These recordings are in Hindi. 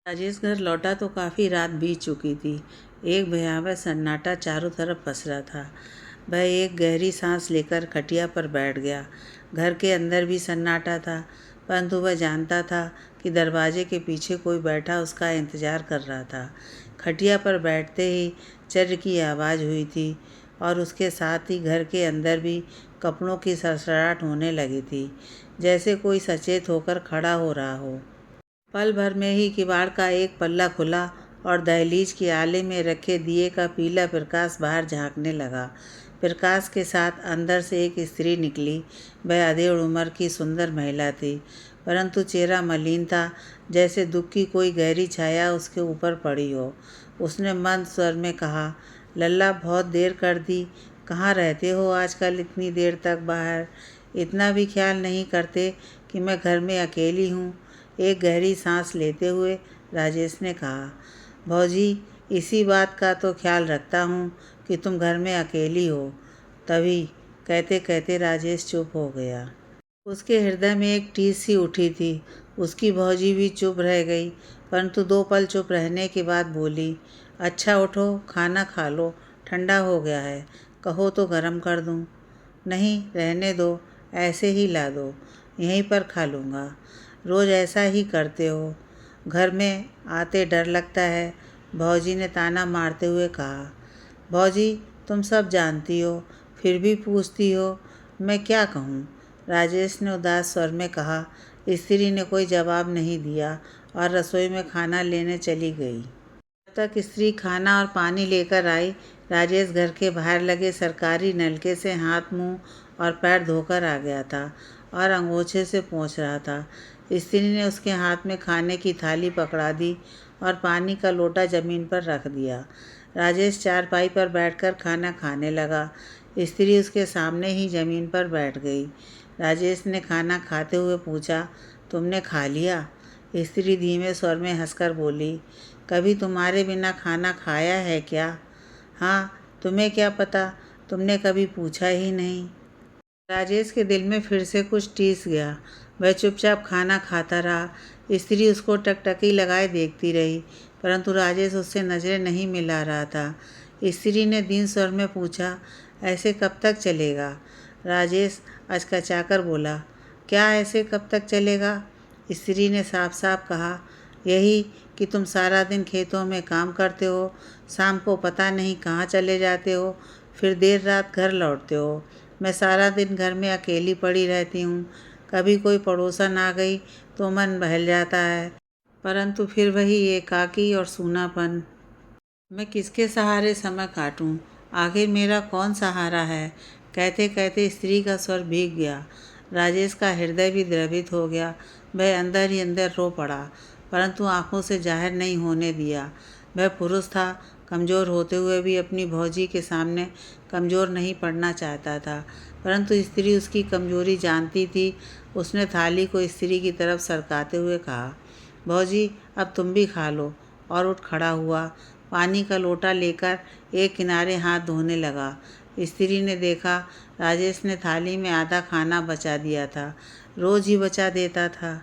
राजेश घर लौटा तो काफ़ी रात बीत चुकी थी। एक भयावह सन्नाटा चारों तरफ पसरा था। वह एक गहरी सांस लेकर खटिया पर बैठ गया। घर के अंदर भी सन्नाटा था, परंतु वह जानता था कि दरवाजे के पीछे कोई बैठा उसका इंतज़ार कर रहा था। खटिया पर बैठते ही चर्र की आवाज़ हुई थी और उसके साथ ही घर के अंदर भी कपड़ों की सरसराहट होने लगी थी, जैसे कोई सचेत होकर खड़ा हो रहा हो। पल भर में ही किवाड़ का एक पल्ला खुला और दहलीज के आले में रखे दिए का पीला प्रकाश बाहर झांकने लगा। प्रकाश के साथ अंदर से एक स्त्री निकली। वह अधेड़ उम्र की सुंदर महिला थी, परंतु चेहरा मलिन था, जैसे दुख की कोई गहरी छाया उसके ऊपर पड़ी हो। उसने मंद स्वर में कहा, लल्ला, बहुत देर कर दी। कहाँ रहते हो आजकल इतनी देर तक बाहर? इतना भी ख्याल नहीं करते कि मैं घर में अकेली हूँ? एक गहरी सांस लेते हुए राजेश ने कहा, भौजी, इसी बात का तो ख्याल रखता हूँ कि तुम घर में अकेली हो। तभी कहते कहते राजेश चुप हो गया। उसके हृदय में एक टीस सी उठी थी। उसकी भौजी भी चुप रह गई, परंतु 2 पल चुप रहने के बाद बोली, अच्छा उठो, खाना खा लो, ठंडा हो गया है, कहो तो गरम कर दूँ? नहीं, रहने दो, ऐसे ही ला दो, यहीं पर खा लूँगा। रोज़ ऐसा ही करते हो, घर में आते डर लगता है, भौजी ने ताना मारते हुए कहा। भौजी, तुम सब जानती हो, फिर भी पूछती हो, मैं क्या कहूँ? राजेश ने उदास स्वर में कहा। स्त्री ने कोई जवाब नहीं दिया और रसोई में खाना लेने चली गई। जब तक स्त्री खाना और पानी लेकर आई, राजेश घर के बाहर लगे सरकारी नलके से हाथ, मुंह और पैर धोकर आ गया था और अंगोछे से पोंछ रहा था। स्त्री ने उसके हाथ में खाने की थाली पकड़ा दी और पानी का लोटा ज़मीन पर रख दिया। राजेश चारपाई पर बैठकर खाना खाने लगा। स्त्री उसके सामने ही ज़मीन पर बैठ गई। राजेश ने खाना खाते हुए पूछा, तुमने खा लिया? स्त्री धीमे स्वर में हंसकर बोली, कभी तुम्हारे बिना खाना खाया है क्या? हाँ, तुम्हें क्या पता, तुमने कभी पूछा ही नहीं। राजेश के दिल में फिर से कुछ टीस गया। वह चुपचाप खाना खाता रहा। स्त्री उसको टकटकी लगाए देखती रही, परंतु राजेश उससे नज़रें नहीं मिला रहा था। स्त्री ने दीन स्वर में पूछा, ऐसे कब तक चलेगा? राजेश अचकचाकर बोला, क्या ऐसे कब तक चलेगा? स्त्री ने साफ साफ कहा, यही कि तुम सारा दिन खेतों में काम करते हो, शाम को पता नहीं कहाँ चले जाते हो, फिर देर रात घर लौटते हो। मैं सारा दिन घर में अकेली पड़ी रहती हूँ। कभी कोई पड़ोसन आ गई तो मन बहल जाता है, परंतु फिर वही एकाकी और सूनापन। मैं किसके सहारे समय काटूं? आखिर मेरा कौन सहारा है? कहते कहते स्त्री का स्वर भीग गया। राजेश का हृदय भी द्रवित हो गया। वह अंदर ही अंदर रो पड़ा, परंतु आंखों से जाहिर नहीं होने दिया। वह पुरुष था, कमज़ोर होते हुए भी अपनी भौजी के सामने कमज़ोर नहीं पड़ना चाहता था, परंतु स्त्री उसकी कमज़ोरी जानती थी। उसने थाली को स्त्री की तरफ सरकाते हुए कहा, भौजी, अब तुम भी खा लो, और उठ खड़ा हुआ। पानी का लोटा लेकर एक किनारे हाथ धोने लगा। स्त्री ने देखा, राजेश ने थाली में आधा खाना बचा दिया था। रोज़ ही बचा देता था।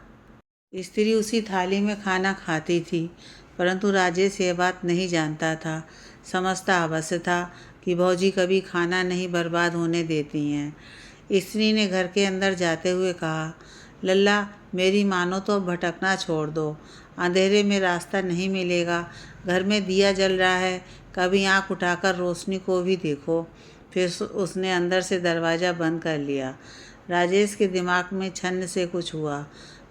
स्त्री उसी थाली में खाना खाती थी, परंतु राजेश यह बात नहीं जानता था। समझता अवश्य था कि भौजी कभी खाना नहीं बर्बाद होने देती हैं। स्त्री ने घर के अंदर जाते हुए कहा, लल्ला, मेरी मानो तो अब भटकना छोड़ दो। अंधेरे में रास्ता नहीं मिलेगा। घर में दिया जल रहा है, कभी आंख उठाकर रोशनी को भी देखो। फिर उसने अंदर से दरवाज़ा बंद कर लिया। राजेश के दिमाग में छन्न से कुछ हुआ,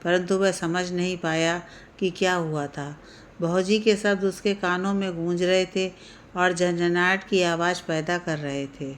परंतु वह समझ नहीं पाया कि क्या हुआ था। भौजी के शब्द उसके कानों में गूंज रहे थे और झंझनाहट की आवाज़ पैदा कर रहे थे।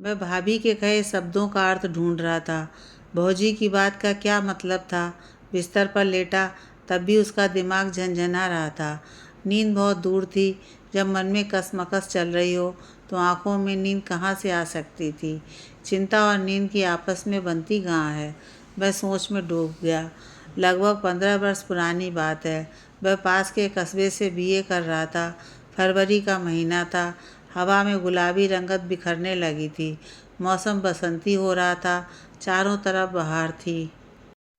वह भाभी के कहे शब्दों का अर्थ ढूंढ रहा था। भौजी की बात का क्या मतलब था? बिस्तर पर लेटा, तब भी उसका दिमाग झंझना रहा था। नींद बहुत दूर थी। जब मन में कसमकस चल रही हो तो आंखों में नींद कहाँ से आ सकती थी? चिंता और नींद की आपस में बनती कहाँ है? वह सोच में डूब गया। लगभग 15 वर्ष पुरानी बात है। वह पास के कस्बे से बीए कर रहा था। फरवरी का महीना था। हवा में गुलाबी रंगत बिखरने लगी थी। मौसम बसंती हो रहा था। चारों तरफ बहार थी।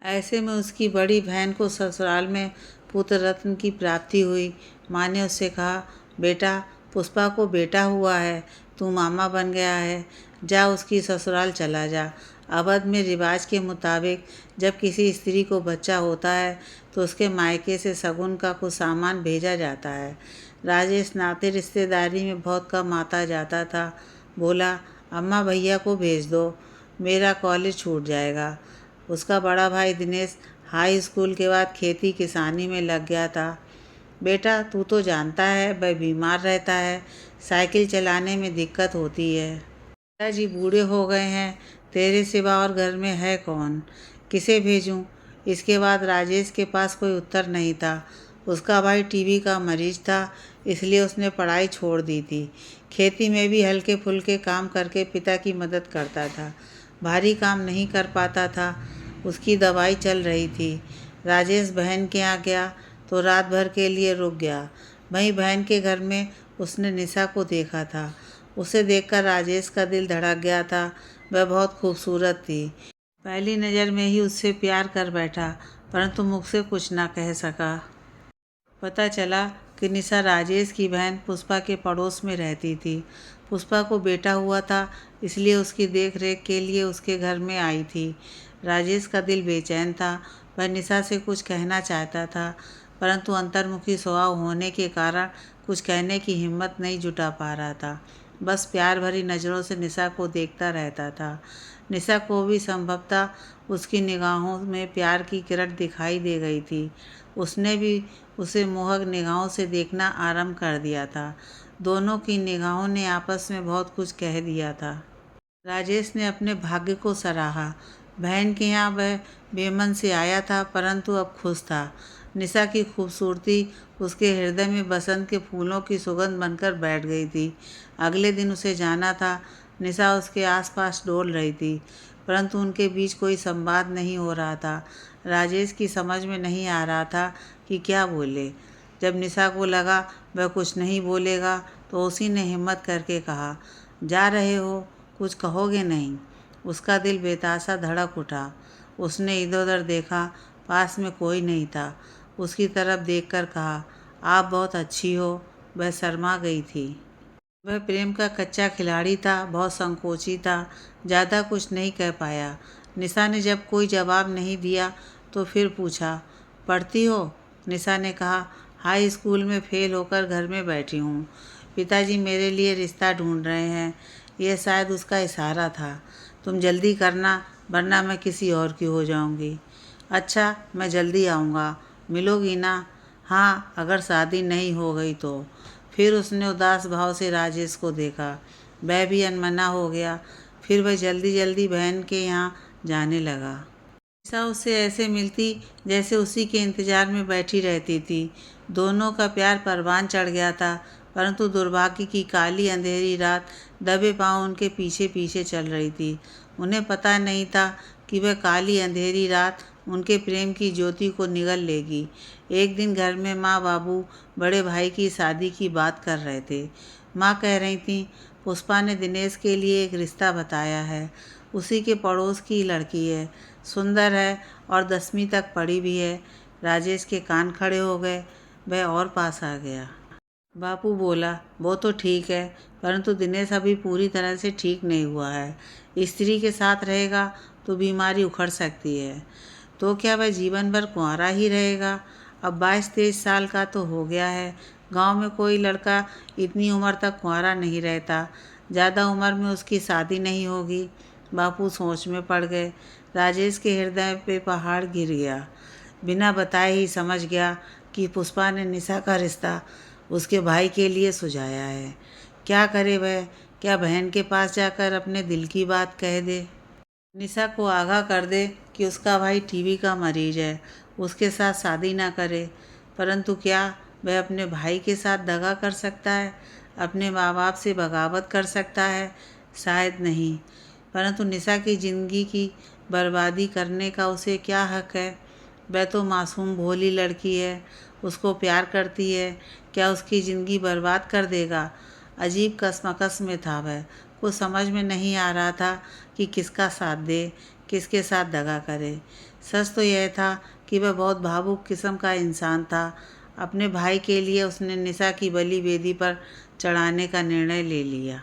ऐसे में उसकी बड़ी बहन को ससुराल में पुत्र रत्न की प्राप्ति हुई। माँ ने उससे कहा, बेटा पुष्पा को बेटा हुआ है, तू मामा बन गया है, जा उसकी ससुराल चला जा। अवध में रिवाज के मुताबिक जब किसी स्त्री को बच्चा होता है तो उसके मायके से शगुन का कुछ सामान भेजा जाता है। राजेश नाते रिश्तेदारी में बहुत कम आता जाता था। बोला, अम्मा भैया को भेज दो, मेरा कॉलेज छूट जाएगा। उसका बड़ा भाई दिनेश हाई स्कूल के बाद खेती किसानी में लग गया था। बेटा तू तो जानता है वह बीमार रहता है, साइकिल चलाने में दिक्कत होती है। पिताजी बूढ़े हो गए हैं, तेरे सिवा और घर में है कौन, किसे भेजूं? इसके बाद राजेश के पास कोई उत्तर नहीं था। उसका भाई टीबी का मरीज था, इसलिए उसने पढ़ाई छोड़ दी थी। खेती में भी हल्के फुल्के काम करके पिता की मदद करता था, भारी काम नहीं कर पाता था। उसकी दवाई चल रही थी। राजेश बहन के यहाँ गया तो रात भर के लिए रुक गया। वहीं बहन के घर में उसने निशा को देखा था। उसे देखकर राजेश का दिल धड़क गया था। वह बहुत खूबसूरत थी। पहली नज़र में ही उससे प्यार कर बैठा, परंतु मुख से कुछ ना कह सका। पता चला कि निशा राजेश की बहन पुष्पा के पड़ोस में रहती थी। पुष्पा को बेटा हुआ था, इसलिए उसकी देख रेख के लिए उसके घर में आई थी। राजेश का दिल बेचैन था। वह निशा से कुछ कहना चाहता था, परंतु अंतर्मुखी स्वभाव होने के कारण कुछ कहने की हिम्मत नहीं जुटा पा रहा था। बस प्यार भरी नज़रों से निशा को देखता रहता था। निशा को भी संभवतः उसकी निगाहों में प्यार की किरण दिखाई दे गई थी। उसने भी उसे मोहक निगाहों से देखना आरंभ कर दिया था। दोनों की निगाहों ने आपस में बहुत कुछ कह दिया था। राजेश ने अपने भाग्य को सराहा। बहन के यहाँ वह बेमन से आया था, परंतु अब खुश था। निशा की खूबसूरती उसके हृदय में बसंत के फूलों की सुगंध बनकर बैठ गई थी। अगले दिन उसे जाना था। निशा उसके आसपास डोल रही थी, परंतु उनके बीच कोई संवाद नहीं हो रहा था। राजेश की समझ में नहीं आ रहा था कि क्या बोले। जब निशा को लगा वह कुछ नहीं बोलेगा तो उसी ने हिम्मत करके कहा, जा रहे हो, कुछ कहोगे नहीं? उसका दिल बेतासा धड़क उठा। उसने इधर उधर देखा, पास में कोई नहीं था। उसकी तरफ देखकर कहा, आप बहुत अच्छी हो। वह शर्मा गई थी। वह प्रेम का कच्चा खिलाड़ी था, बहुत संकोची था, ज़्यादा कुछ नहीं कह पाया। निशा ने जब कोई जवाब नहीं दिया तो फिर पूछा, पढ़ती हो? निशा ने कहा, हाई स्कूल में फेल होकर घर में बैठी हूँ। पिताजी मेरे लिए रिश्ता ढूंढ रहे हैं। यह शायद उसका इशारा था। तुम जल्दी करना, वरना मैं किसी और की हो जाऊँगी। अच्छा, मैं जल्दी आऊँगा, मिलोगी ना? हाँ, अगर शादी नहीं हो गई तो। फिर उसने उदास भाव से राजेश को देखा। वह भी अनमना हो गया। फिर वह जल्दी जल्दी बहन के यहाँ जाने लगा। निशा उससे ऐसे मिलती जैसे उसी के इंतजार में बैठी रहती थी। दोनों का प्यार परवान चढ़ गया था, परंतु दुर्भाग्य की काली अंधेरी रात दबे पांव उनके पीछे पीछे चल रही थी। उन्हें पता नहीं था कि वह काली अंधेरी रात उनके प्रेम की ज्योति को निगल लेगी। एक दिन घर में माँ बाबू बड़े भाई की शादी की बात कर रहे थे। माँ कह रही थी, पुष्पा ने दिनेश के लिए एक रिश्ता बताया है। उसी के पड़ोस की लड़की है, सुंदर है और 10वीं तक पढ़ी भी है। राजेश के कान खड़े हो गए। वह और पास आ गया। बापू बोला, वो तो ठीक है, परंतु दिनेश अभी पूरी तरह से ठीक नहीं हुआ है। स्त्री के साथ रहेगा तो बीमारी उखड़ सकती है। तो क्या वह जीवन भर कुंवारा ही रहेगा? अब 22-23 साल का तो हो गया है। गांव में कोई लड़का इतनी उम्र तक कुंवारा नहीं रहता। ज़्यादा उम्र में उसकी शादी नहीं होगी। बापू सोच में पड़ गए। राजेश के हृदय पे पहाड़ गिर गया। बिना बताए ही समझ गया कि पुष्पा ने निशा का रिश्ता उसके भाई के लिए सुझाया है। क्या करे वह? क्या बहन के पास जाकर अपने दिल की बात कह दे? निशा को आगाह कर दे कि उसका भाई टीबी का मरीज है, उसके साथ शादी ना करे। परंतु क्या वह अपने भाई के साथ दगा कर सकता है? अपने माँ बाप से बगावत कर सकता है? शायद नहीं। परंतु निशा की ज़िंदगी की बर्बादी करने का उसे क्या हक है? वह तो मासूम भोली लड़की है, उसको प्यार करती है। क्या उसकी ज़िंदगी बर्बाद कर देगा? अजीब कशमकश में था वह। कुछ समझ में नहीं आ रहा था कि किसका साथ दे, किसके साथ दगा करे। सच तो यह था कि वह बहुत भावुक किस्म का इंसान था। अपने भाई के लिए उसने निशा की बलि वेदी पर चढ़ाने का निर्णय ले लिया।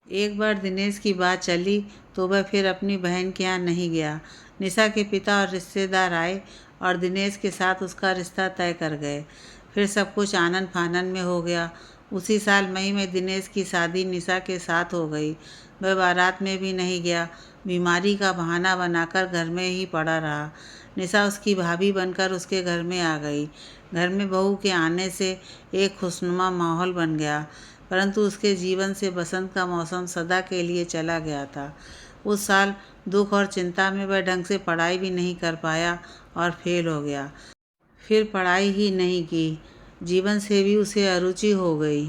एक बार दिनेश की बात चली तो वह फिर अपनी बहन के यहाँ नहीं गया। निशा के पिता और रिश्तेदार आए और दिनेश के साथ उसका रिश्ता तय कर गए। फिर सब कुछ आनन फानन में हो गया। उसी साल मई में दिनेश की शादी निशा के साथ हो गई। वह बारात में भी नहीं गया, बीमारी का बहाना बनाकर घर में ही पड़ा रहा। निशा उसकी भाभी बनकर उसके घर में आ गई। घर में बहू के आने से एक खुशनुमा माहौल बन गया, परंतु उसके जीवन से बसंत का मौसम सदा के लिए चला गया था। उस साल दुख और चिंता में वह ढंग से पढ़ाई भी नहीं कर पाया और फेल हो गया। फिर पढ़ाई ही नहीं की, जीवन से भी उसे अरुचि हो गई।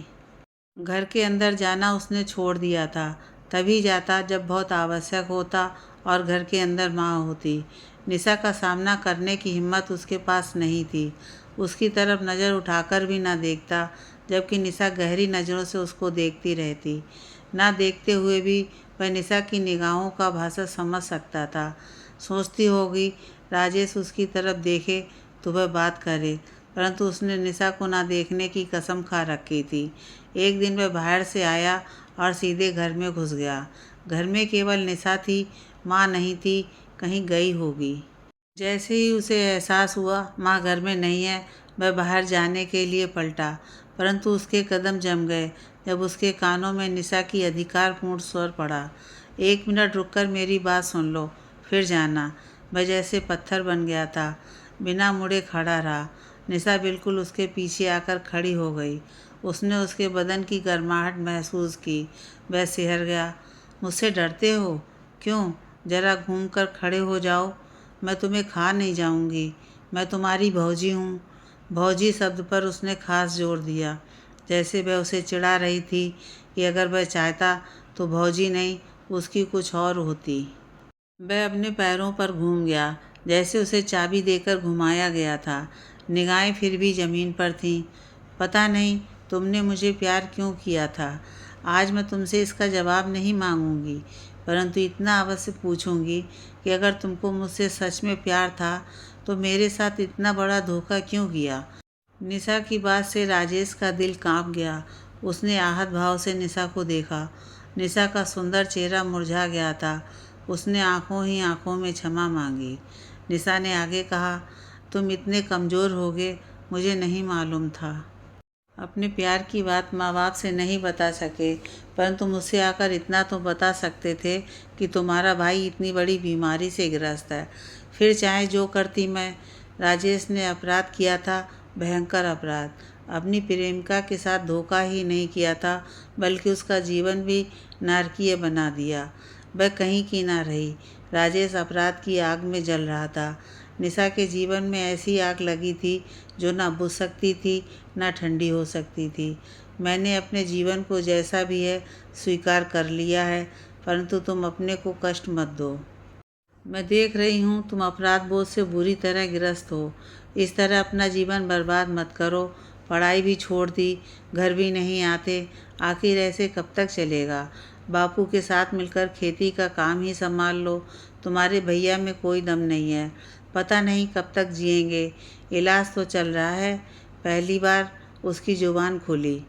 घर के अंदर जाना उसने छोड़ दिया था। तभी जाता जब बहुत आवश्यक होता और घर के अंदर माँ होती। निशा का सामना करने की हिम्मत उसके पास नहीं थी। उसकी तरफ नज़र उठाकर भी ना देखता, जबकि निशा गहरी नज़रों से उसको देखती रहती। ना देखते हुए भी वह निशा की निगाहों का भाषा समझ सकता था। सोचती होगी राजेश उसकी तरफ देखे तो वह बात करे, परंतु उसने निशा को ना देखने की कसम खा रखी थी। एक दिन वह बाहर से आया और सीधे घर में घुस गया। घर में केवल निशा थी, माँ नहीं थी, कहीं गई होगी। जैसे ही उसे एहसास हुआ माँ घर में नहीं है, वह बाहर जाने के लिए पलटा, परंतु उसके कदम जम गए जब उसके कानों में निशा की अधिकारपूर्ण स्वर पड़ा। 1 मिनट रुककर मेरी बात सुन लो, फिर जाना। वह जैसे पत्थर बन गया था, बिना मुड़े खड़ा रहा। निशा बिल्कुल उसके पीछे आकर खड़ी हो गई। उसने उसके बदन की गर्माहट महसूस की। वह सिहर गया। मुझसे डरते हो? क्यों? जरा घूम कर खड़े हो जाओ। मैं तुम्हें खा नहीं जाऊंगी। मैं तुम्हारी भौजी हूँ। भौजी शब्द पर उसने खास जोर दिया, जैसे वह उसे चिढ़ा रही थी कि अगर वह चाहता तो भौजी नहीं, उसकी कुछ और होती। वह अपने पैरों पर घूम गया, जैसे उसे चाबी देकर घुमाया गया था। निगाहें फिर भी ज़मीन पर थीं। पता नहीं तुमने मुझे प्यार क्यों किया था। आज मैं तुमसे इसका जवाब नहीं मांगूंगी, परंतु इतना अवश्य पूछूंगी कि अगर तुमको मुझसे सच में प्यार था तो मेरे साथ इतना बड़ा धोखा क्यों किया। निशा की बात से राजेश का दिल कांप गया। उसने आहत भाव से निशा को देखा। निशा का सुंदर चेहरा मुरझा गया था। उसने आंखों ही आंखों में क्षमा मांगी। निशा ने आगे कहा, तुम इतने कमज़ोर होगे, मुझे नहीं मालूम था। अपने प्यार की बात माँ बाप से नहीं बता सके, परंतु मुझसे आकर इतना तो बता सकते थे कि तुम्हारा भाई इतनी बड़ी बीमारी से ग्रस्त है। फिर चाहे जो करती मैं। राजेश ने अपराध किया था, भयंकर अपराध। अपनी प्रेमिका के साथ धोखा ही नहीं किया था, बल्कि उसका जीवन भी नारकीय बना दिया। वह कहीं की ना रही। राजेश अपराध की आग में जल रहा था। निशा के जीवन में ऐसी आग लगी थी जो ना बुझ सकती थी, ना ठंडी हो सकती थी। मैंने अपने जीवन को जैसा भी है स्वीकार कर लिया है, परंतु तुम अपने को कष्ट मत दो। मैं देख रही हूँ तुम अपराध बोध से बुरी तरह ग्रस्त हो। इस तरह अपना जीवन बर्बाद मत करो। पढ़ाई भी छोड़ दी, घर भी नहीं आते, आखिर ऐसे कब तक चलेगा। बापू के साथ मिलकर खेती का काम ही संभाल लो। तुम्हारे भैया में कोई दम नहीं है, पता नहीं कब तक जिएंगे। इलाज तो चल रहा है। पहली बार उसकी जुबान खुली।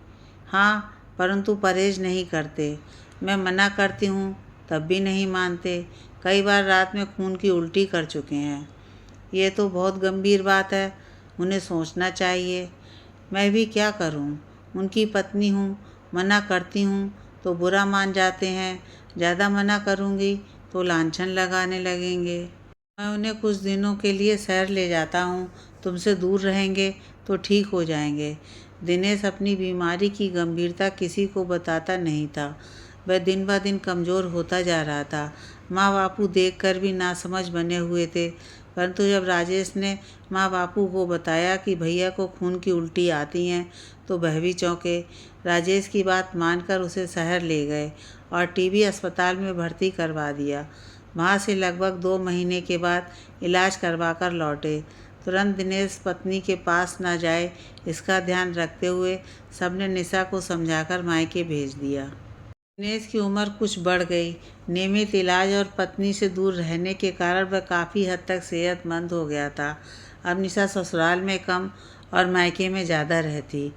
हाँ, परंतु परहेज नहीं करते। मैं मना करती हूँ तब भी नहीं मानते। कई बार रात में खून की उल्टी कर चुके हैं। ये तो बहुत गंभीर बात है, उन्हें सोचना चाहिए। मैं भी क्या करूं? उनकी पत्नी हूं। मना करती हूं तो बुरा मान जाते हैं, ज़्यादा मना करूंगी तो लांछन लगाने लगेंगे। मैं उन्हें कुछ दिनों के लिए शहर ले जाता हूँ, तुमसे दूर रहेंगे तो ठीक हो जाएंगे। दिनेश अपनी बीमारी की गंभीरता किसी को बताता नहीं था। वह दिन ब दिन कमज़ोर होता जा रहा था। माँ बापू देखकर भी नासमझ बने हुए थे, परंतु जब राजेश ने माँ बापू को बताया कि भैया को खून की उल्टी आती हैं तो वह भी चौंके। राजेश की बात मानकर उसे शहर ले गए और टीबी अस्पताल में भर्ती करवा दिया। वहाँ से लगभग 2 महीने के बाद इलाज करवा कर लौटे। तुरंत दिनेश पत्नी के पास न जाए, इसका ध्यान रखते हुए सबने निशा को समझाकर मायके भेज दिया। दिनेश की उम्र कुछ बढ़ गई। नियमित इलाज और पत्नी से दूर रहने के कारण वह काफ़ी हद तक सेहतमंद हो गया था। अब निशा ससुराल में कम और मायके में ज़्यादा रहती।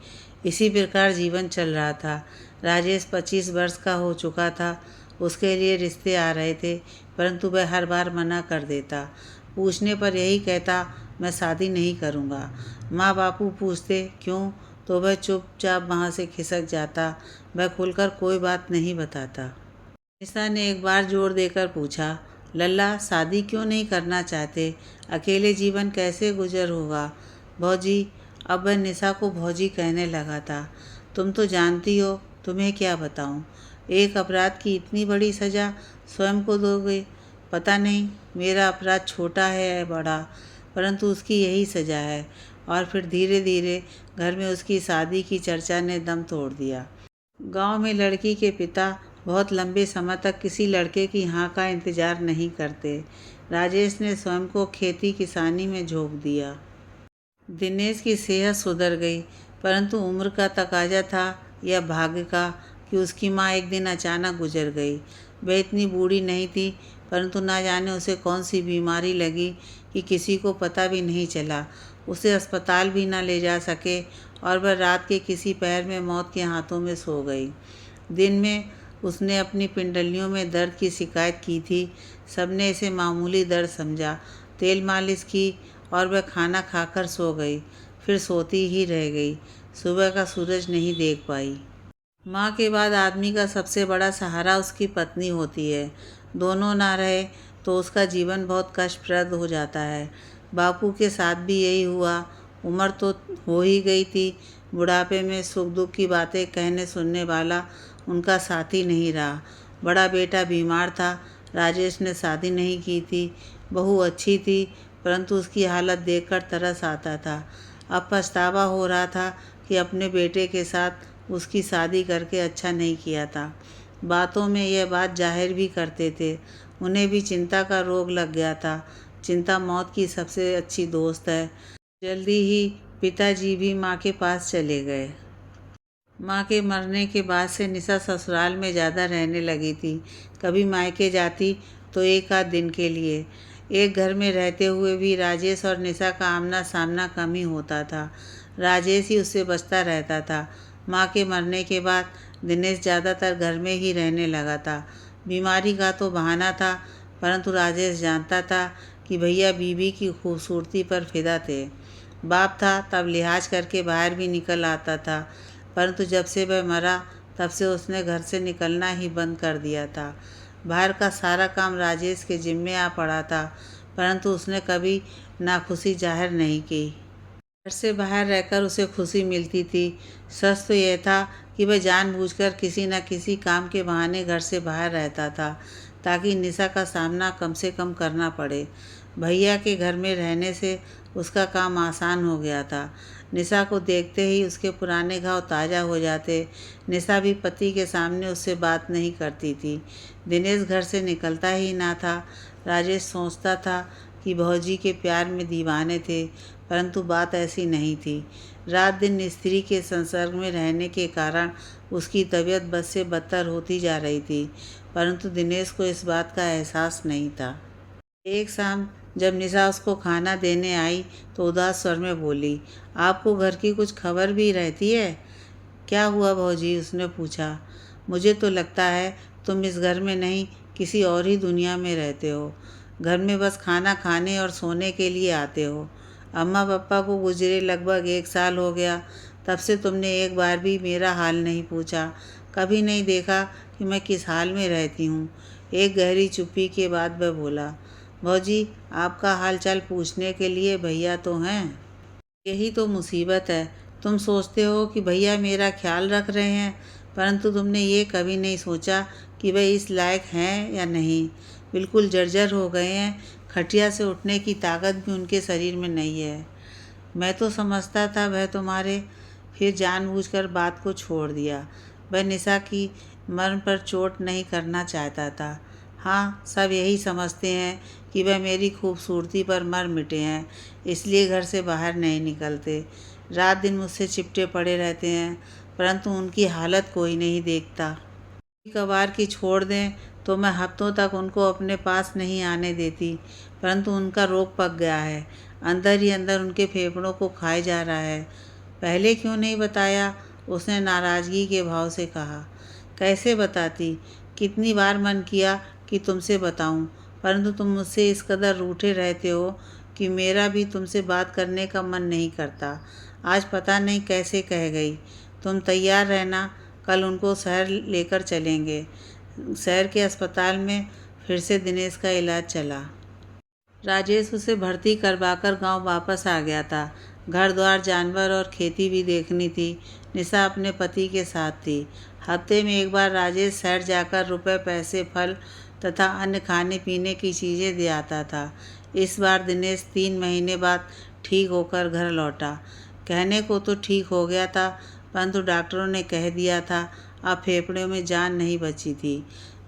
इसी प्रकार जीवन चल रहा था। राजेश 25 वर्ष का हो चुका था। उसके लिए रिश्ते आ रहे थे, परंतु वह हर बार मना कर देता। पूछने पर यही कहता, मैं शादी नहीं करूँगा। माँ बापू पूछते क्यों, तो वह चुपचाप वहाँ से खिसक जाता। वह खुलकर कोई बात नहीं बताता। निशा ने एक बार जोर देकर पूछा, लल्ला शादी क्यों नहीं करना चाहते? अकेले जीवन कैसे गुजर होगा? भौजी, अब वह निशा को भौजी कहने लगा था। तुम तो जानती हो, तुम्हें क्या बताऊं? एक अपराध की इतनी बड़ी सज़ा स्वयं को दोगे? पता नहीं मेरा अपराध छोटा है या बड़ा, परंतु उसकी यही सज़ा है। और फिर धीरे धीरे घर में उसकी शादी की चर्चा ने दम तोड़ दिया। गांव में लड़की के पिता बहुत लंबे समय तक किसी लड़के की हाँ का इंतज़ार नहीं करते। राजेश ने स्वयं को खेती किसानी में झोंक दिया। दिनेश की सेहत सुधर गई, परंतु उम्र का तकाजा था या भाग्य का कि उसकी माँ एक दिन अचानक गुजर गई। वह इतनी बूढ़ी नहीं थी, परंतु ना जाने उसे कौन सी बीमारी लगी कि किसी को पता भी नहीं चला। उसे अस्पताल भी ना ले जा सके और वह रात के किसी पहर में मौत के हाथों में सो गई। दिन में उसने अपनी पिंडलियों में दर्द की शिकायत की थी। सबने इसे मामूली दर्द समझा। तेल मालिश की और वह खाना खाकर सो गई। फिर सोती ही रह गई। सुबह का सूरज नहीं देख पाई। माँ के बाद आदमी का सबसे बड़ा सहारा उसकी पत्नी होती है। दोनों ना रहे तो उसका जीवन बहुत कष्टप्रद हो जाता है। बापू के साथ भी यही हुआ। उम्र तो हो ही गई थी। बुढ़ापे में सुख दुख की बातें कहने सुनने वाला उनका साथी नहीं रहा। बड़ा बेटा बीमार था। राजेश ने शादी नहीं की थी। बहू अच्छी थी, परंतु उसकी हालत देखकर तरस आता था। अब पछतावा हो रहा था कि अपने बेटे के साथ उसकी शादी करके अच्छा नहीं किया था। बातों में यह बात जाहिर भी करते थे। उन्हें भी चिंता का रोग लग गया था। चिंता मौत की सबसे अच्छी दोस्त है। जल्दी ही पिताजी भी माँ के पास चले गए। माँ के मरने के बाद से निशा ससुराल में ज़्यादा रहने लगी थी। कभी मायके जाती तो एक आध दिन के लिए। एक घर में रहते हुए भी राजेश और निशा का आमना सामना कम ही होता था। राजेश ही उससे बचता रहता था। माँ के मरने के बाद दिनेश ज़्यादातर घर में ही रहने लगा था। बीमारी का तो बहाना था, परंतु राजेश जानता था कि भैया बीवी की खूबसूरती पर फिदा थे। बाप था तब लिहाज करके बाहर भी निकल आता था, परंतु जब से वह मरा तब से उसने घर से निकलना ही बंद कर दिया था। बाहर का सारा काम राजेश के जिम्मे आ पड़ा था, परंतु उसने कभी नाखुशी जाहिर नहीं की। घर से बाहर रहकर उसे खुशी मिलती थी। सच तो यह था कि वह जानबूझकर किसी न किसी काम के बहाने घर से बाहर रहता था, ताकि निशा का सामना कम से कम करना पड़े। भैया के घर में रहने से उसका काम आसान हो गया था। निशा को देखते ही उसके पुराने घाव ताज़ा हो जाते। निशा भी पति के सामने उससे बात नहीं करती थी। दिनेश घर से निकलता ही ना था। राजेश सोचता था कि भौजी के प्यार में दीवाने थे, परंतु बात ऐसी नहीं थी। रात दिन स्त्री के संसर्ग में रहने के कारण उसकी तबीयत बद से बदतर होती जा रही थी, परंतु दिनेश को इस बात का एहसास नहीं था। एक शाम जब निशा उसको खाना देने आई तो उदास स्वर में बोली, आपको घर की कुछ खबर भी रहती है? क्या हुआ भौजी, उसने पूछा। मुझे तो लगता है तुम इस घर में नहीं किसी और ही दुनिया में रहते हो। घर में बस खाना खाने और सोने के लिए आते हो। अम्मा पापा को गुजरे लगभग 1 साल हो गया। तब से तुमने एक बार भी मेरा हाल नहीं पूछा, कभी नहीं देखा कि मैं किस हाल में रहती हूँ। एक गहरी चुप्पी के बाद वह बोला, भौजी आपका हाल चाल पूछने के लिए भैया तो हैं। यही तो मुसीबत है। तुम सोचते हो कि भैया मेरा ख्याल रख रहे हैं, परंतु तुमने ये कभी नहीं सोचा कि वे इस लायक हैं या नहीं। बिल्कुल जर्जर हो गए हैं। खटिया से उठने की ताकत भी उनके शरीर में नहीं है। मैं तो समझता था वह तुम्हारे। फिर जानबूझकर बात को छोड़ दिया। वह निशा की मर्म पर चोट नहीं करना चाहता था। हाँ, सब यही समझते हैं कि वह मेरी खूबसूरती पर मर मिटे हैं, इसलिए घर से बाहर नहीं निकलते। रात दिन मुझसे चिपटे पड़े रहते हैं, परंतु उनकी हालत कोई नहीं देखता। कभार की छोड़ दें तो मैं हफ्तों तक उनको अपने पास नहीं आने देती, परंतु उनका रोग पक गया है, अंदर ही अंदर उनके फेफड़ों को खाए जा रहा है। पहले क्यों नहीं बताया? उसने नाराज़गी के भाव से कहा। कैसे बताती? कितनी बार मन किया कि तुमसे बताऊं, परंतु तुम मुझसे इस कदर रूठे रहते हो कि मेरा भी तुमसे बात करने का मन नहीं करता। आज पता नहीं कैसे कह गई। तुम तैयार रहना, कल उनको शहर लेकर चलेंगे। शहर के अस्पताल में फिर से दिनेश का इलाज चला। राजेश उसे भर्ती करवाकर गांव वापस आ गया था। घर द्वार, जानवर और खेती भी देखनी थी। निशा अपने पति के साथ थी। हफ्ते में एक बार राजेश शहर जाकर रुपए, पैसे, फल तथा अन्य खाने पीने की चीज़ें दे आता था। इस बार दिनेश 3 महीने बाद ठीक होकर घर लौटा। कहने को तो ठीक हो गया था, परंतु डॉक्टरों ने कह दिया था अब फेफड़ों में जान नहीं बची थी।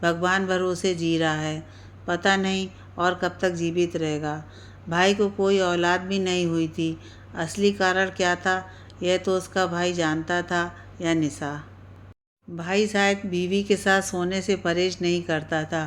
भगवान भरोसे जी रहा है, पता नहीं और कब तक जीवित रहेगा। भाई को कोई औलाद भी नहीं हुई थी। असली कारण क्या था, यह तो उसका भाई जानता था या निशा। भाई शायद बीवी के साथ सोने से परहेज नहीं करता था,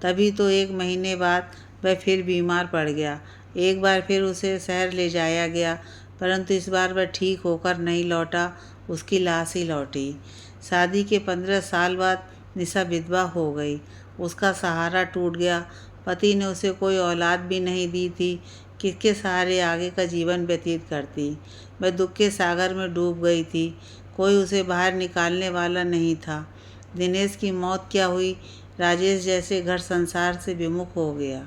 तभी तो 1 महीने बाद वह फिर बीमार पड़ गया। एक बार फिर उसे शहर ले जाया गया, परंतु इस बार वह ठीक होकर नहीं लौटा, उसकी लाश ही लौटी। शादी के 15 साल बाद निशा विधवा हो गई। उसका सहारा टूट गया। पति ने उसे कोई औलाद भी नहीं दी थी, किसके सहारे आगे का जीवन व्यतीत करती। वह दुख के सागर में डूब गई थी। कोई उसे बाहर निकालने वाला नहीं था। दिनेश की मौत क्या हुई, राजेश जैसे घर संसार से विमुख हो गया।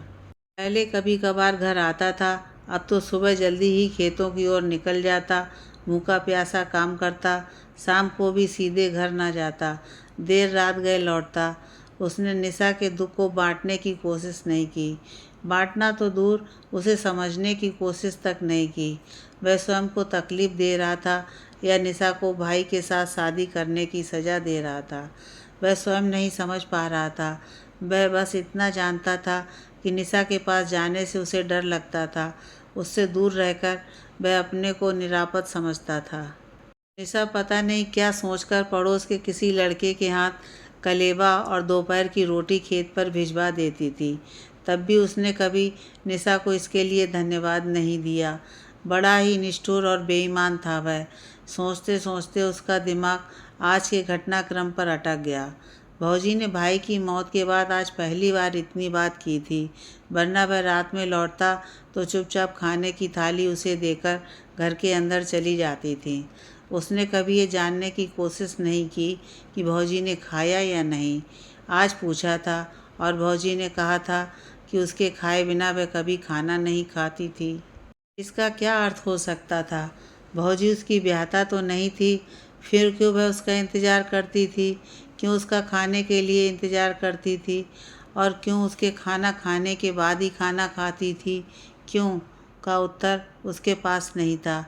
पहले कभी कभार घर आता था, अब तो सुबह जल्दी ही खेतों की ओर निकल जाता, भूखा प्यासा काम करता, शाम को भी सीधे घर न जाता, देर रात गए लौटता। उसने निशा के दुख को बांटने की कोशिश नहीं की। बांटना तो दूर, उसे समझने की कोशिश तक नहीं की। वह स्वयं को तकलीफ दे रहा था या निशा को भाई के साथ शादी करने की सज़ा दे रहा था, वह स्वयं नहीं समझ पा रहा था। वह बस इतना जानता था कि निशा के पास जाने से उसे डर लगता था। उससे दूर रहकर वह अपने को निरापद समझता था। निशा पता नहीं क्या सोचकर पड़ोस के किसी लड़के के हाथ कलेवा और दोपहर की रोटी खेत पर भिजवा देती थी। तब भी उसने कभी निशा को इसके लिए धन्यवाद नहीं दिया। बड़ा ही निष्ठुर और बेईमान था वह। सोचते सोचते उसका दिमाग आज के घटनाक्रम पर अटक गया। भौजी ने भाई की मौत के बाद आज पहली बार इतनी बात की थी, वरना वह रात में लौटता तो चुपचाप खाने की थाली उसे देकर घर के अंदर चली जाती थी। उसने कभी ये जानने की कोशिश नहीं की कि भौजी ने खाया या नहीं। आज पूछा था और भौजी ने कहा था कि उसके खाए बिना वह कभी खाना नहीं खाती थी। इसका क्या अर्थ हो सकता था? भौजी उसकी ब्याहता तो नहीं थी, फिर क्यों वह उसका इंतज़ार करती थी? क्यों उसका खाने के लिए इंतज़ार करती थी? और क्यों उसके खाना खाने के बाद ही खाना खाती थी? क्यों का उत्तर उसके पास नहीं था,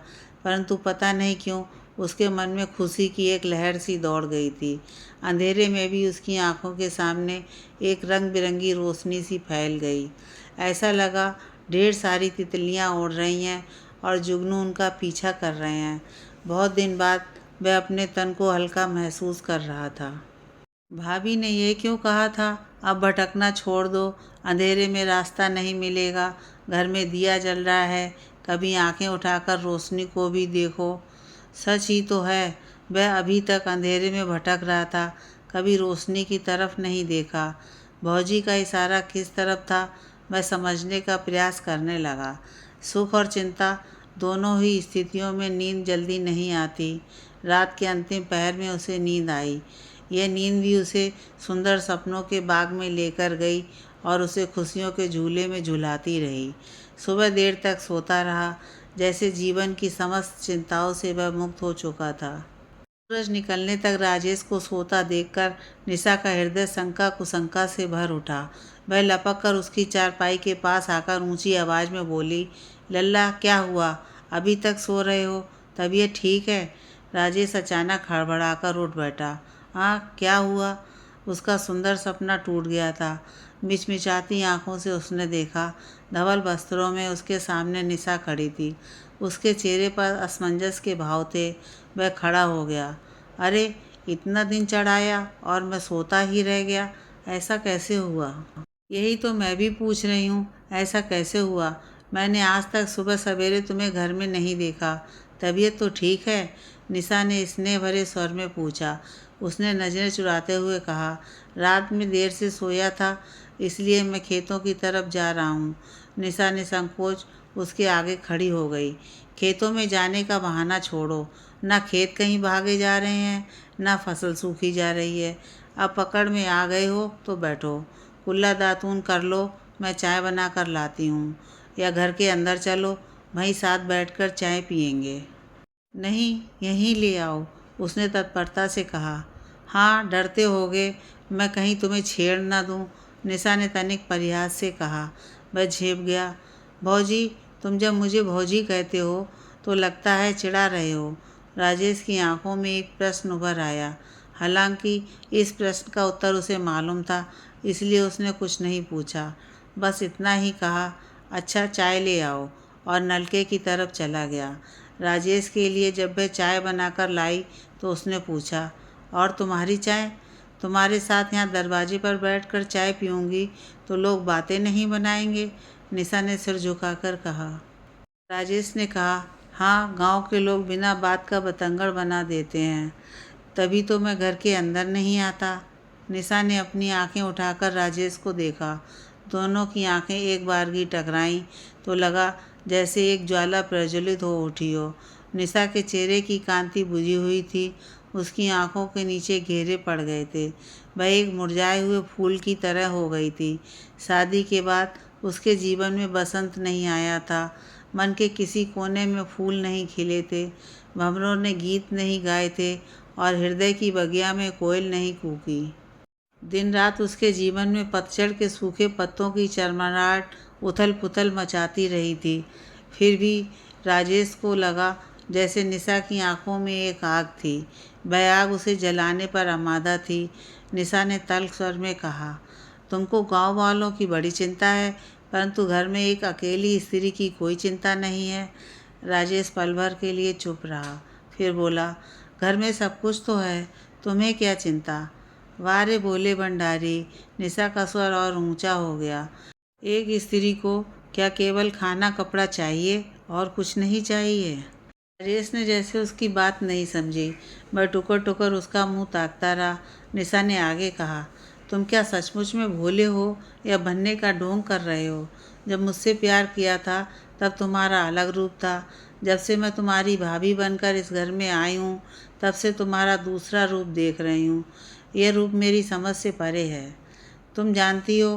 परंतु पता नहीं क्यों उसके मन में खुशी की एक लहर सी दौड़ गई थी। अंधेरे में भी उसकी आंखों के सामने एक रंग बिरंगी रोशनी सी फैल गई। ऐसा लगा ढेर सारी तितलियां उड़ रही हैं और जुगनू उनका पीछा कर रहे हैं। बहुत दिन बाद वह अपने तन को हल्का महसूस कर रहा था। भाभी ने ये क्यों कहा था, अब भटकना छोड़ दो, अंधेरे में रास्ता नहीं मिलेगा, घर में दिया जल रहा है, कभी आंखें उठाकर रोशनी को भी देखो। सच ही तो है, वह अभी तक अंधेरे में भटक रहा था, कभी रोशनी की तरफ नहीं देखा। भौजी का इशारा किस तरफ था, वह समझने का प्रयास करने लगा। सुख और चिंता दोनों ही स्थितियों में नींद जल्दी नहीं आती। रात के अंतिम पहर में उसे नींद आई। यह नींद भी उसे सुंदर सपनों के बाग में लेकर गई और उसे खुशियों के झूले में झुलाती रही। सुबह देर तक सोता रहा, जैसे जीवन की समस्त चिंताओं से वह मुक्त हो चुका था। सूरज निकलने तक राजेश को सोता देखकर निशा का हृदय शंका कुशंका से भर उठा। वह लपक कर उसकी चारपाई के पास आकर ऊंची आवाज़ में बोली, लल्ला क्या हुआ, अभी तक सो रहे हो, तबीयत ठीक है? राजेश अचानक हड़बड़ाकर उठ बैठा। हाँ, क्या हुआ? उसका सुंदर सपना टूट गया था। मिचमिचाती आंखों से उसने देखा, धवल वस्त्रों में उसके सामने निशा खड़ी थी। उसके चेहरे पर असमंजस के भाव थे। वह खड़ा हो गया। अरे, इतना दिन चढ़ाया और मैं सोता ही रह गया, ऐसा कैसे हुआ? यही तो मैं भी पूछ रही हूँ, ऐसा कैसे हुआ? मैंने आज तक सुबह सवेरे तुम्हें घर में नहीं देखा। तबीयत तो ठीक है? निशा ने स्नेह भरे स्वर में पूछा। उसने नज़रें चुराते हुए कहा, रात में देर से सोया था, इसलिए मैं खेतों की तरफ जा रहा हूँ। निशा ने संकोच उसके आगे खड़ी हो गई। खेतों में जाने का बहाना छोड़ो, ना खेत कहीं भागे जा रहे हैं, ना फसल सूखी जा रही है। अब पकड़ में आ गए हो तो बैठो, कुल्ला दातून कर लो, मैं चाय बना कर लाती हूँ। या घर के अंदर चलो, वहीं साथ बैठकर चाय पियेंगे। नहीं, यहीं ले आओ, उसने तत्परता से कहा। हाँ, डरते होगे मैं कहीं तुम्हें छेड़ ना दूँ, निशा ने तनिक परिहास से कहा। वह झेप गया। भौजी, तुम जब मुझे भौजी कहते हो तो लगता है चिढ़ा रहे हो। राजेश की आंखों में एक प्रश्न उभर आया। हालांकि इस प्रश्न का उत्तर उसे मालूम था, इसलिए उसने कुछ नहीं पूछा, बस इतना ही कहा, अच्छा चाय ले आओ, और नलके की तरफ चला गया। राजेश के लिए जब वह चाय बनाकर लाई तो उसने पूछा, और तुम्हारी चाय? तुम्हारे साथ यहाँ दरवाजे पर बैठकर चाय पीऊँगी तो लोग बातें नहीं बनाएंगे? निशा ने सिर झुकाकर कहा। राजेश ने कहा, हाँ, गांव के लोग बिना बात का बतंगड़ बना देते हैं, तभी तो मैं घर के अंदर नहीं आता। निशा ने अपनी आंखें उठाकर राजेश को देखा। दोनों की आंखें एक बारगी टकराईं तो लगा जैसे एक ज्वाला प्रज्वलित हो उठी हो। निशा के चेहरे की कांति बुझी हुई थी, उसकी आंखों के नीचे घेरे पड़ गए थे। वह एक मुरझाए हुए फूल की तरह हो गई थी। शादी के बाद उसके जीवन में बसंत नहीं आया था, मन के किसी कोने में फूल नहीं खिले थे, भंवरों ने गीत नहीं गाए थे, और हृदय की बगिया में कोयल नहीं कूकी। दिन रात उसके जीवन में पतझड़ के सूखे पत्तों की चरमराहट उथल पुथल मचाती रही थी। फिर भी राजेश को लगा जैसे निशा की आंखों में एक आग थी। वह आग उसे जलाने पर आमादा थी। निशा ने तल्ख स्वर में कहा, तुमको गांव वालों की बड़ी चिंता है, परंतु घर में एक अकेली स्त्री की कोई चिंता नहीं है। राजेश पल भर के लिए चुप रहा, फिर बोला, घर में सब कुछ तो है, तुम्हें क्या चिंता? वाह रे भोले भंडारी, निशा का स्वर और ऊंचा हो गया। एक स्त्री को क्या केवल खाना कपड़ा चाहिए और कुछ नहीं चाहिए? राजेश ने जैसे उसकी बात नहीं समझी, वह टुकर टुकर उसका मुंह ताकता रहा। निशा ने आगे कहा, तुम क्या सचमुच में भोले हो या बनने का ढोंग कर रहे हो? जब मुझसे प्यार किया था तब तुम्हारा अलग रूप था, जब से मैं तुम्हारी भाभी बनकर इस घर में आई हूँ तब से तुम्हारा दूसरा रूप देख रही हूँ। यह रूप मेरी समझ से परे है। तुम जानती हो,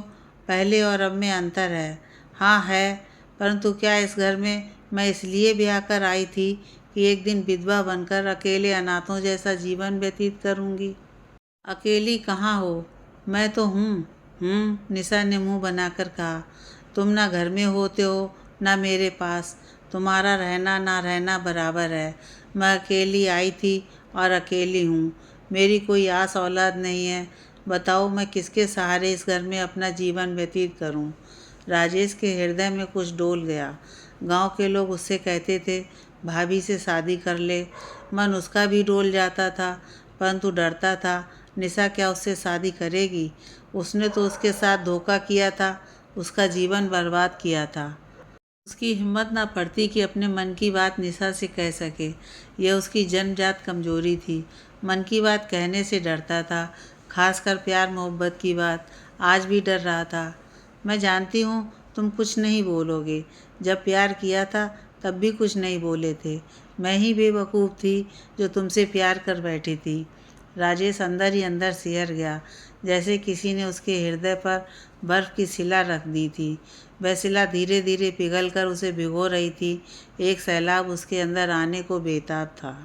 पहले और अब में अंतर है। हाँ है, परंतु क्या इस घर में मैं इसलिए ब्याह कर आई थी कि एक दिन विधवा बनकर अकेले अनाथों जैसा जीवन व्यतीत करूँगी? अकेली कहाँ हो, मैं तो हूँ। निशा ने मुंह बनाकर कहा, तुम ना घर में होते हो ना मेरे पास, तुम्हारा रहना ना रहना बराबर है। मैं अकेली आई थी और अकेली हूँ, मेरी कोई आस औलाद नहीं है। बताओ मैं किसके सहारे इस घर में अपना जीवन व्यतीत करूँ? राजेश के हृदय में कुछ डोल गया। गांव के लोग उससे कहते थे, भाभी से शादी कर ले। मन उसका भी डोल जाता था, परंतु डरता था, निशा क्या उससे शादी करेगी? उसने तो उसके साथ धोखा किया था, उसका जीवन बर्बाद किया था। उसकी हिम्मत ना पड़ती कि अपने मन की बात निशा से कह सके। यह उसकी जन्मजात कमजोरी थी। मन की बात कहने से डरता था, खासकर प्यार मोहब्बत की बात। आज भी डर रहा था। मैं जानती हूँ तुम कुछ नहीं बोलोगे। जब प्यार किया था तब भी कुछ नहीं बोले थे। मैं ही बेवकूफ़ थी जो तुमसे प्यार कर बैठी थी। राजेश अंदर ही अंदर सिहर गया, जैसे किसी ने उसके हृदय पर बर्फ़ की शिला रख दी थी। वह शिला धीरे धीरे पिघलकर उसे भिगो रही थी। एक सैलाब उसके अंदर आने को बेताब था।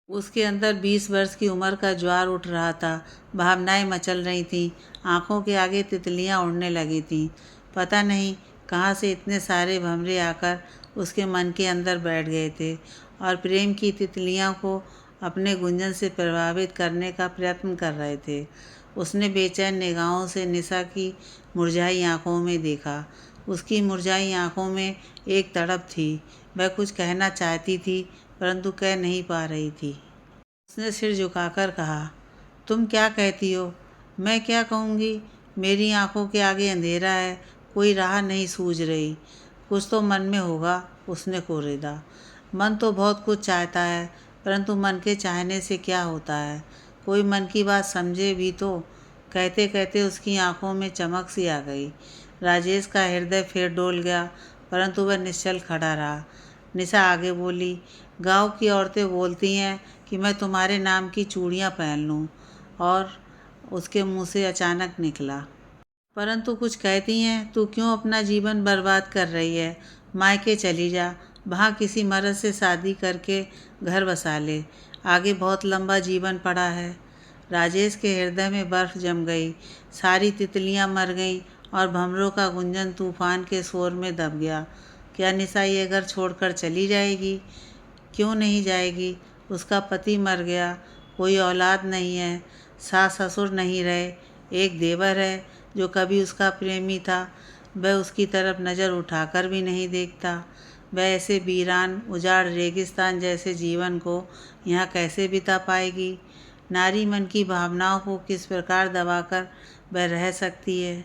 उसके अंदर 20 वर्ष की उम्र का ज्वार उठ रहा था। भावनाएं मचल रही थीं। आंखों के आगे तितलियां उड़ने लगी थीं। पता नहीं कहाँ से इतने सारे भंवरे आकर उसके मन के अंदर बैठ गए थे और प्रेम की तितलियों को अपने गुंजन से प्रभावित करने का प्रयत्न कर रहे थे। उसने बेचैन निगाहों से निशा की मुरझाई आंखों में देखा। उसकी मुरझाई आंखों में एक तड़प थी। वह कुछ कहना चाहती थी, परंतु कह नहीं पा रही थी। उसने सिर झुकाकर कहा, तुम क्या कहती हो? मैं क्या कहूँगी? मेरी आंखों के आगे अंधेरा है, कोई राह नहीं सूझ रही। कुछ तो मन में होगा, उसने कोरेदा। मन तो बहुत कुछ चाहता है, परंतु मन के चाहने से क्या होता है? कोई मन की बात समझे भी तो। कहते कहते उसकी आंखों में चमक सी आ गई। राजेश का हृदय फिर डोल गया, परंतु वह निश्चल खड़ा रहा। निशा आगे बोली, गांव की औरतें बोलती हैं कि मैं तुम्हारे नाम की चूड़ियाँ पहन लूँ, और उसके मुंह से अचानक निकला, परंतु कुछ कहती हैं, तू क्यों अपना जीवन बर्बाद कर रही है? मायके चली जा, वहाँ किसी मर्द से शादी करके घर बसा ले, आगे बहुत लंबा जीवन पड़ा है। राजेश के हृदय में बर्फ़ जम गई, सारी तितलियाँ मर गईं और भंवरों का गुंजन तूफान के शोर में दब गया। क्या निशा ये घर छोड़कर चली जाएगी? क्यों नहीं जाएगी? उसका पति मर गया, कोई औलाद नहीं है, सास ससुर नहीं रहे, एक देवर है जो कभी उसका प्रेमी था, वह उसकी तरफ नज़र उठाकर भी नहीं देखता। वह ऐसे वीरान उजाड़ रेगिस्तान जैसे जीवन को यहाँ कैसे बिता पाएगी? नारी मन की भावनाओं को किस प्रकार दबाकर वह रह सकती है?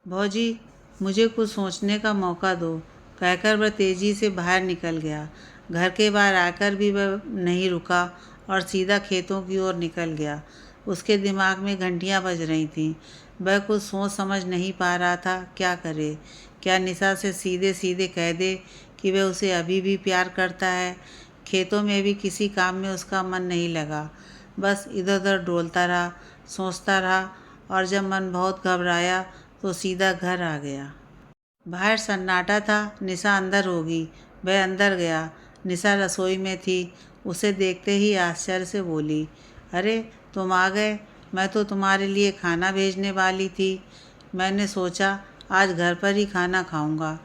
भौजी, मुझे कुछ सोचने का मौका दो, कहकर वह तेज़ी से बाहर निकल गया। घर के बाहर आकर भी वह नहीं रुका और सीधा खेतों की ओर निकल गया। उसके दिमाग में घंटियां बज रही थीं। वह कुछ सोच समझ नहीं पा रहा था, क्या करे? क्या निशा से सीधे सीधे कह दे कि वह उसे अभी भी प्यार करता है? खेतों में भी किसी काम में उसका मन नहीं लगा, बस इधर उधर डोलता रहा, सोचता रहा, और जब मन बहुत घबराया तो सीधा घर आ गया। बाहर सन्नाटा था, निशा अंदर होगी। वह अंदर गया। निशा रसोई में थी। उसे देखते ही आश्चर्य से बोली, अरे तुम आ गए, मैं तो तुम्हारे लिए खाना भेजने वाली थी। मैंने सोचा आज घर पर ही खाना खाऊंगा।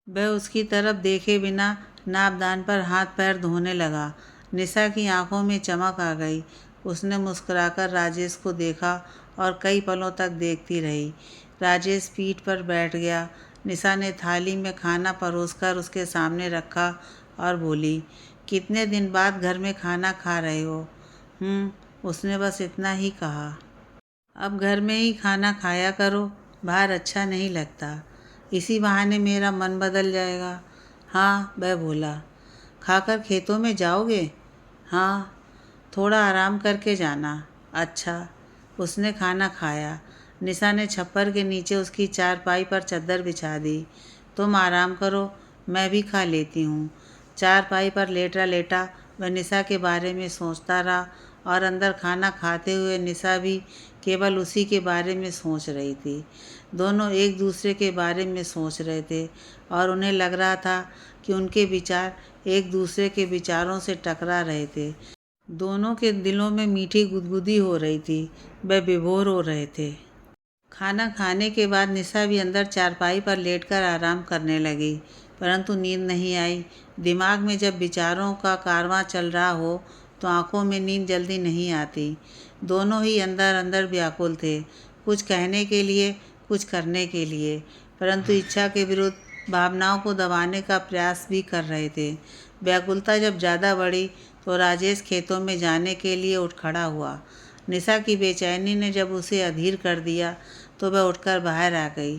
वह उसकी तरफ देखे बिना नापदान पर हाथ पैर धोने लगा। निशा की आंखों में चमक आ गई। उसने मुस्कुराकर राजेश को देखा और कई पलों तक देखती रही। राजेश पीठ पर बैठ गया। निशा ने थाली में खाना परोसकर उसके सामने रखा और बोली, कितने दिन बाद घर में खाना खा रहे हो? उसने बस इतना ही कहा। अब घर में ही खाना खाया करो, बाहर अच्छा नहीं लगता। इसी बहाने मेरा मन बदल जाएगा। हाँ, वह बोला। खाकर खेतों में जाओगे? हाँ, थोड़ा आराम करके जाना। अच्छा। उसने खाना खाया। निशा ने छप्पर के नीचे उसकी चारपाई पर चद्दर बिछा दी। तुम आराम करो, मैं भी खा लेती हूँ। चारपाई पर लेटा लेटा वह निशा के बारे में सोचता रहा, और अंदर खाना खाते हुए निशा भी केवल उसी के बारे में सोच रही थी। दोनों एक दूसरे के बारे में सोच रहे थे, और उन्हें लग रहा था कि उनके विचार एक दूसरे के विचारों से टकरा रहे थे। दोनों के दिलों में मीठी गुदगुदी हो रही थी। वे विभोर हो रहे थे। खाना खाने के बाद निशा भी अंदर चारपाई पर लेटकर आराम करने लगी, परंतु नींद नहीं आई। दिमाग में जब विचारों का कारवां चल रहा हो तो आंखों में नींद जल्दी नहीं आती। दोनों ही अंदर अंदर व्याकुल थे, कुछ कहने के लिए, कुछ करने के लिए, परंतु इच्छा के विरुद्ध भावनाओं को दबाने का प्रयास भी कर रहे थे। व्याकुलता जब ज़्यादा बढ़ी तो राजेश खेतों में जाने के लिए उठ खड़ा हुआ। निशा की बेचैनी ने जब उसे अधीर कर दिया तो वह उठकर बाहर आ गई।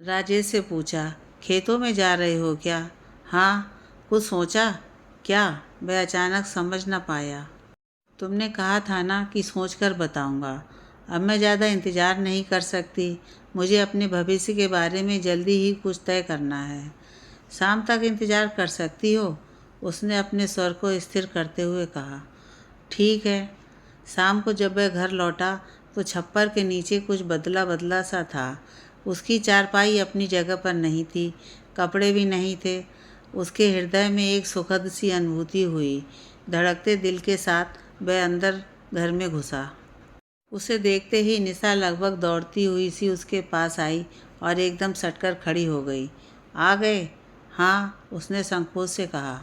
राजेश से पूछा, खेतों में जा रहे हो क्या? हाँ। कुछ सोचा? क्या? वह अचानक समझ न पाया। तुमने कहा था ना कि सोचकर बताऊंगा। अब मैं ज़्यादा इंतज़ार नहीं कर सकती। मुझे अपने भविष्य के बारे में जल्दी ही कुछ तय करना है। शाम तक इंतज़ार कर सकती हो? उसने अपने स्वर को स्थिर करते हुए कहा। ठीक है। शाम को जब वह घर लौटा तो छप्पर के नीचे कुछ बदला बदला सा था। उसकी चारपाई अपनी जगह पर नहीं थी, कपड़े भी नहीं थे। उसके हृदय में एक सुखद सी अनुभूति हुई। धड़कते दिल के साथ वह अंदर घर में घुसा। उसे देखते ही निशा लगभग दौड़ती हुई सी उसके पास आई और एकदम सटकर खड़ी हो गई। आ गए? हाँ, उसने संकोच से कहा।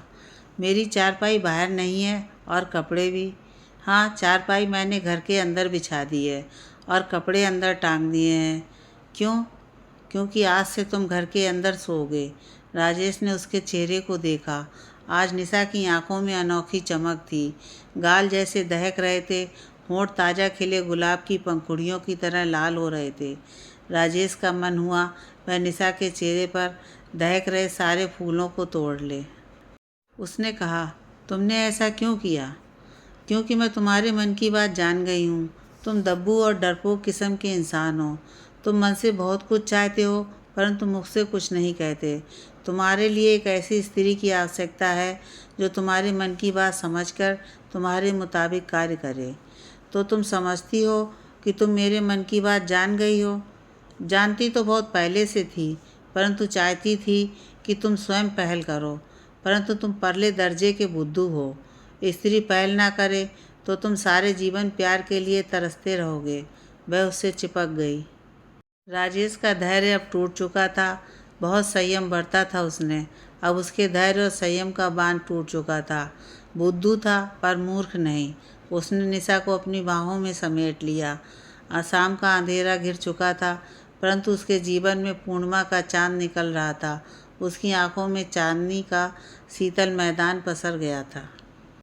मेरी चारपाई बाहर नहीं है और कपड़े भी। हाँ, चारपाई मैंने घर के अंदर बिछा दी है और कपड़े अंदर टांग दिए हैं। क्यों? क्योंकि आज से तुम घर के अंदर सोओगे। राजेश ने उसके चेहरे को देखा। आज निशा की आंखों में अनोखी चमक थी। गाल जैसे दहक रहे थे, होंठ ताज़ा खिले गुलाब की पंखुड़ियों की तरह लाल हो रहे थे। राजेश का मन हुआ वह निशा के चेहरे पर दहक रहे सारे फूलों को तोड़ ले। उसने कहा, तुमने ऐसा क्यों किया? क्योंकि मैं तुम्हारे मन की बात जान गई हूँ। तुम दब्बू और डरपोक किस्म के इंसान हो। तुम मन से बहुत कुछ चाहते हो, परंतु मुख से कुछ नहीं कहते। तुम्हारे लिए एक ऐसी स्त्री की आवश्यकता है जो तुम्हारे मन की बात समझकर तुम्हारे मुताबिक कार्य करे। तो तुम समझती हो कि तुम मेरे मन की बात जान गई हो? जानती तो बहुत पहले से थी, परंतु चाहती थी कि तुम स्वयं पहल करो। परंतु तुम परले दर्जे के बुद्धू हो। स्त्री पहल ना करे तो तुम सारे जीवन प्यार के लिए तरसते रहोगे। वह उससे चिपक गई। राजेश का धैर्य अब टूट चुका था। बहुत संयम बरता था उसने, अब उसके धैर्य और संयम का बांध टूट चुका था। बुद्धू था पर मूर्ख नहीं। उसने निशा को अपनी बाहों में समेट लिया। शाम का अंधेरा घिर चुका था, परंतु उसके जीवन में पूर्णिमा का चांद निकल रहा था। उसकी आंखों में चांदनी का शीतल मैदान पसर गया था।